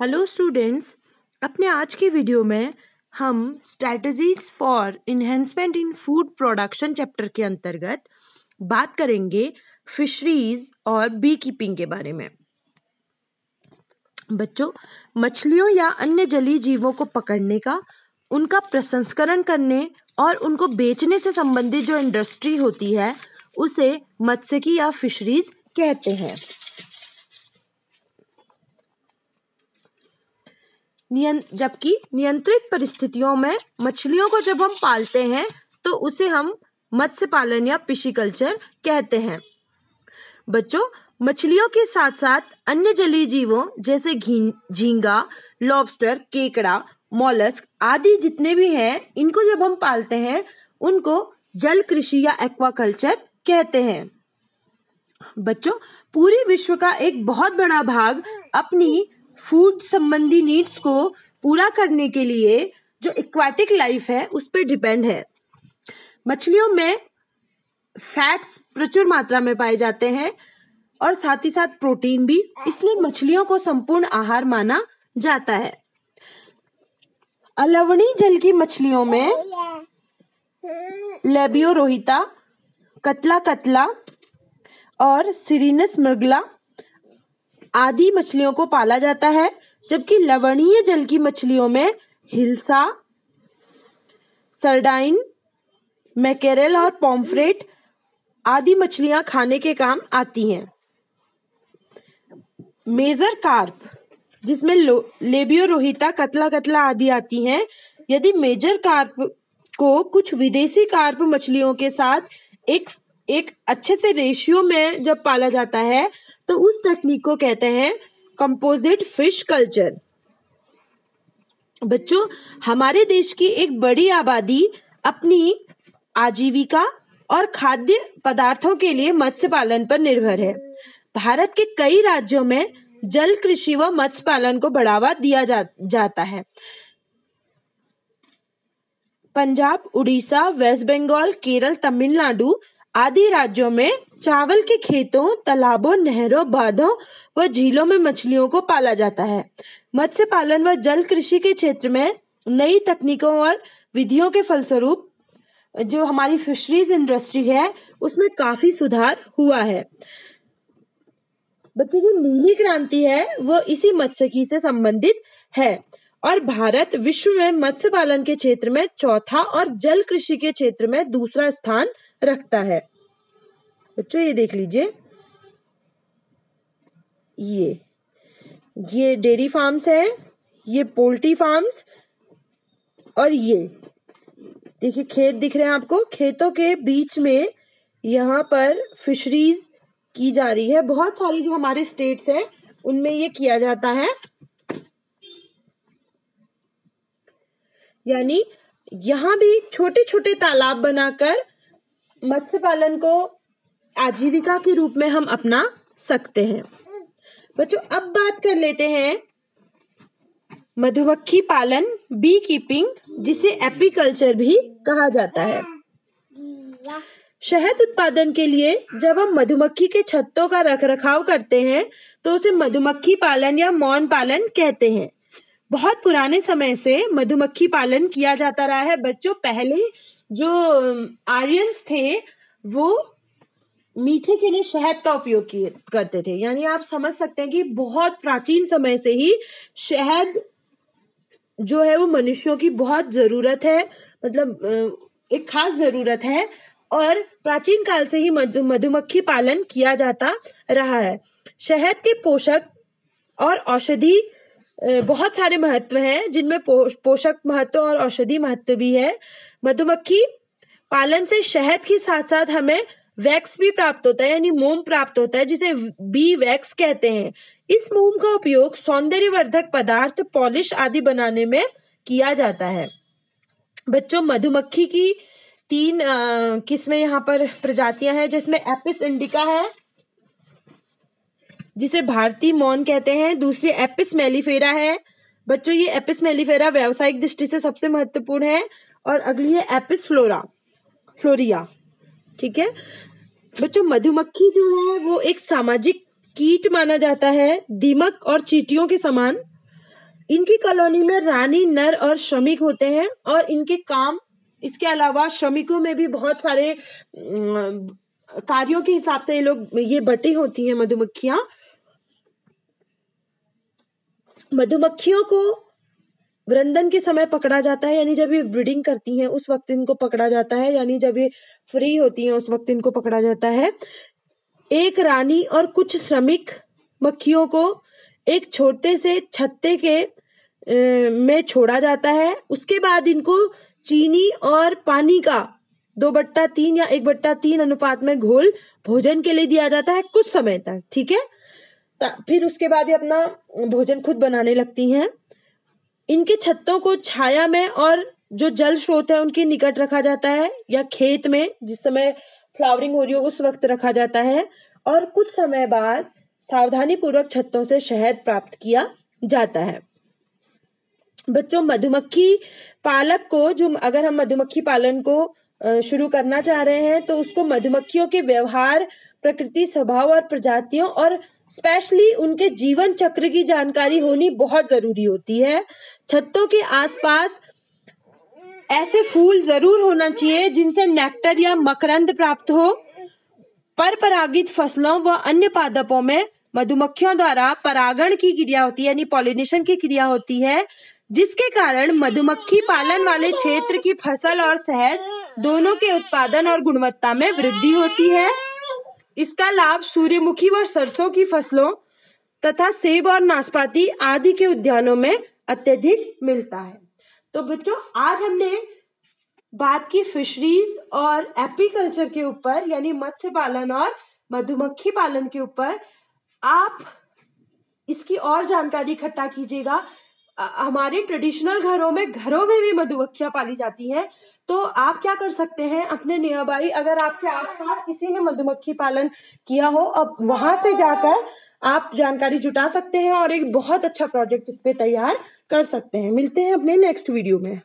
Hello students, अपने आज के वीडियो में हम strategies for enhancement in food production chapter के अंतर्गत बात करेंगे फिशरीज और बी कीपिंग के बारे में। बच्चों, मछलियों या अन्य जलीय जीवों को पकड़ने का, उनका प्रसंस्करण करने और उनको बेचने से संबंधित जो इंडस्ट्री होती है उसे मत्स्यिकी या फिशरीज कहते हैं। जबकि नियंत्रित परिस्थितियों में मछलियों को जब हम पालते हैं तो उसे हम मत्स्य पालन या पिशीकल्चर कहते हैं। बच्चों, मछलियों के साथ साथ अन्य जलीय जीवों जैसे झींगा, लॉबस्टर, केकड़ा, मॉलस्क आदि जितने भी हैं, इनको जब हम पालते हैं उनको जल कृषि या एक्वाकल्चर कहते हैं। बच्चों, पूरे विश्व का एक बहुत बड़ा भाग अपनी फूड संबंधी नीड्स को पूरा करने के लिए जो एक्वाटिक लाइफ है उस पर डिपेंड है। मछलियों में फैट्स प्रचुर मात्रा में पाए जाते हैं और साथ ही साथ प्रोटीन भी, इसलिए मछलियों को संपूर्ण आहार माना जाता है। अलवणीय जल की मछलियों में लेबियोरोहिता, कतला और सिरिनस मृगला आदि मछलियों को पाला जाता है, जबकि लवणीय जल की मछलियों में हिल्सा, सरडाइन, मैकेरेल और पॉम्फ्रेट आदि मछलियां खाने के काम आती हैं। मेजर कार्प, जिसमें लेबियोरोहिता, कतला आदि आती हैं, यदि मेजर कार्प को कुछ विदेशी कार्प मछलियों के साथ एक अच्छे से रेशियो में जब पाला जाता है तो उस टेक्निक को कहते हैं कंपोजिट फिश कल्चर। बच्चों, हमारे देश की एक बड़ी आबादी अपनी आजीविका और खाद्य पदार्थों के लिए मत्स्य पालन पर निर्भर है। भारत के कई राज्यों में जल कृषि व मत्स्य पालन को बढ़ावा दिया जाता है। पंजाब, उड़ीसा, वेस्ट बंगाल, केरल, तमिलनाडु आदि राज्यों में चावल के खेतों, तालाबों, नहरों, बांधों व झीलों में मछलियों को पाला जाता है। मत्स्य पालन व जल कृषि के क्षेत्र में नई तकनीकों और विधियों के फलस्वरूप जो हमारी फिशरीज इंडस्ट्री है उसमें काफी सुधार हुआ है। बच्चों, जो नीली क्रांति है वो इसी मत्स्यिकी से संबंधित है और भारत विश्व में मत्स्य पालन के क्षेत्र में चौथा और जल कृषि के क्षेत्र में दूसरा स्थान रखता है। बच्चों, ये देख लीजिए, ये डेयरी फार्म्स है, ये पोल्ट्री फार्म्स और ये देखिए खेत दिख रहे हैं आपको। खेतों के बीच में यहाँ पर फिशरीज की जा रही है। बहुत सारी जो हमारे स्टेट्स हैं उनमें ये किया जाता है, यानी यहाँ भी छोटे छोटे तालाब बनाकर मत्स्य पालन को आजीविका के रूप में हम अपना सकते हैं। बच्चों, अब बात कर लेते हैं मधुमक्खी पालन, बी कीपिंग, जिसे एपीकल्चर भी कहा जाता है। शहद उत्पादन के लिए जब हम मधुमक्खी के छत्तों का रखरखाव करते हैं तो उसे मधुमक्खी पालन या मौन पालन कहते हैं। बहुत पुराने समय से मधुमक्खी पालन किया जाता रहा है। बच्चों, पहले जो आर्यंस थे वो मीठे के लिए शहद का उपयोग करते थे, यानी आप समझ सकते हैं कि बहुत प्राचीन समय से ही शहद जो है वो मनुष्यों की बहुत जरूरत है, मतलब एक खास जरूरत है और प्राचीन काल से ही मधुमक्खी पालन किया जाता रहा है। शहद के पोषक और औषधि बहुत सारे महत्व हैं, जिनमें पोषक महत्व और औषधि महत्व भी है। मधुमक्खी पालन से शहद के साथ साथ हमें वैक्स भी प्राप्त होता है, यानी मोम प्राप्त होता है, जिसे बी वैक्स कहते हैं। इस मोम का उपयोग सौंदर्यवर्धक पदार्थ, पॉलिश आदि बनाने में किया जाता है। बच्चों, मधुमक्खी की 3 किस्में यहाँ पर प्रजातियां हैं, जिसमें एपिस इंडिका है जिसे भारतीय मौन कहते हैं, दूसरी एपिस मेलिफेरा है। बच्चों, ये एपिस मेलिफेरा व्यावसायिक दृष्टि से सबसे महत्वपूर्ण है और अगली है एपिस फ्लोरिया। ठीक है बच्चों, मधुमक्खी जो है वो एक सामाजिक कीट माना जाता है, दीमक और चींटियों के समान। इनकी कॉलोनी में रानी, नर और श्रमिक होते हैं और इनके काम, इसके अलावा श्रमिकों में भी बहुत सारे कार्यों के हिसाब से ये बटी होती हैं मधुमक्खियां। मधुमक्खियों को वृंदन के समय पकड़ा जाता है, यानी जब ये ब्रीडिंग करती हैं उस वक्त इनको पकड़ा जाता है, यानी जब ये फ्री होती हैं उस वक्त इनको पकड़ा जाता है। एक रानी और कुछ श्रमिक मक्खियों को एक छोटे से छत्ते के में छोड़ा जाता है। उसके बाद इनको चीनी और पानी का 2/3 या 1/3 अनुपात में घोल भोजन के लिए दिया जाता है कुछ समय तक, ठीक है। फिर उसके बाद ये अपना भोजन खुद बनाने लगती हैं। इनके छत्तों को छाया में और जो जल स्रोत है उनके निकट रखा जाता है, या खेत में जिस समय फ्लावरिंग हो रही हो उस वक्त रखा जाता है, और कुछ समय बाद सावधानी पूर्वक छत्तों से शहद प्राप्त किया जाता है। बच्चों, मधुमक्खी पालक को, जो अगर हम मधुमक्खी पालन को शुरू करना चाह रहे हैं तो उसको मधुमक्खियों के व्यवहार, प्रकृति, स्वभाव और प्रजातियों और स्पेशली उनके जीवन चक्र की जानकारी होनी बहुत जरूरी होती है। छत्तों के आसपास ऐसे फूल जरूर होना चाहिए जिनसे नेक्टर या मकरंद प्राप्त हो। परपरागित फसलों व अन्य पादपों में मधुमक्खियों द्वारा परागण की क्रिया होती है, यानी पॉलिनेशन की क्रिया होती है, जिसके कारण मधुमक्खी पालन वाले क्षेत्र की फसल और शहद दोनों के उत्पादन और गुणवत्ता में वृद्धि होती है। इसका लाभ सूर्यमुखी व सरसों की फसलों तथा सेब और नाशपाती आदि के उद्यानों में अत्यधिक मिलता है। तो बच्चों, आज हमने बात की फिशरीज और एपीकल्चर के ऊपर, यानी मत्स्य पालन और मधुमक्खी पालन के ऊपर। आप इसकी और जानकारी इकट्ठा कीजिएगा। हमारे ट्रेडिशनल घरों में भी मधुमक्खियां पाली जाती हैं, तो आप क्या कर सकते हैं, अपने नियर बाई अगर आपके आसपास किसी ने मधुमक्खी पालन किया हो, अब वहां से जाकर आप जानकारी जुटा सकते हैं और एक बहुत अच्छा प्रोजेक्ट इस पे तैयार कर सकते हैं। मिलते हैं अपने नेक्स्ट वीडियो में।